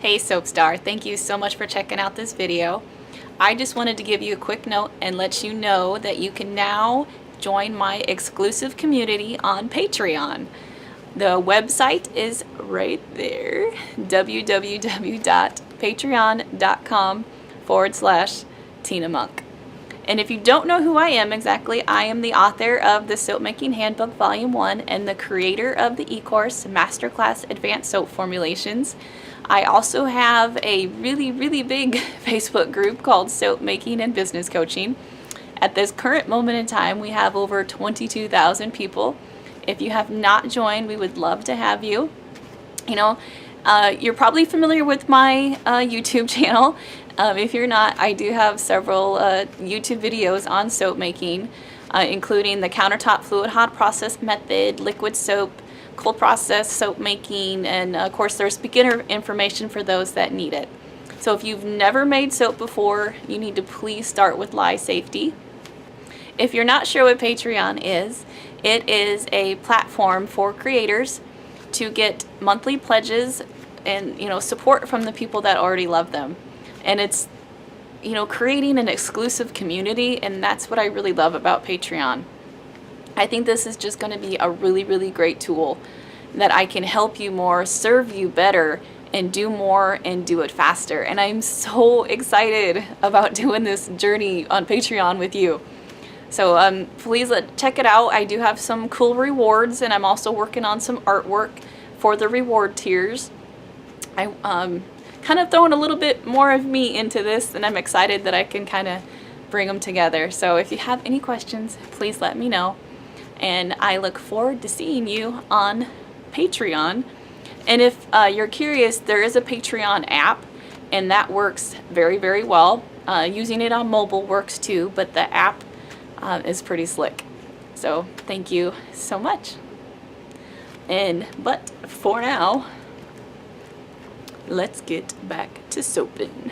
Hey Soapstar, thank you so much for checking out this video. I just wanted to give you a quick note and let you know that you can now join my exclusive community on Patreon. The website is right there, www.patreon.com/Tina Moenck. And if you don't know who I am exactly, I am the author of the Soap Making Handbook Volume 1 and the creator of the e-course Masterclass Advanced Soap Formulations. I also have a really big Facebook group called Soap Making and Business Coaching. At this current moment in time, we have over 22,000 people. If you have not joined, we would love to have you. You know, you're probably familiar with my YouTube channel. If you're not, I do have several YouTube videos on soap making, including the countertop fluid hot process method, liquid soap, cold process soap making, and of course there's beginner information for those that need it. So if you've never made soap before, you need to please start with lye safety. If you're not sure what Patreon is, it is a platform for creators to get monthly pledges and support from the people that already love them. And it's creating an exclusive community, and that's what I really love about Patreon. I think this is just going to be a really great tool that I can help you more, serve you better, and do more and do it faster. And I'm so excited about doing this journey on Patreon with you. So please check it out. I do have some cool rewards, and I'm also working on some artwork for the reward tiers. I'm kind of throwing a little bit more of me into this, and I'm excited that I can kind of bring them together. So if you have any questions, please let me know. And I look forward to seeing you on Patreon. And if you're curious, there is a Patreon app, and that works very well. Using it on mobile works too, but the app is pretty slick. So thank you so much. But for now, let's get back to soaping.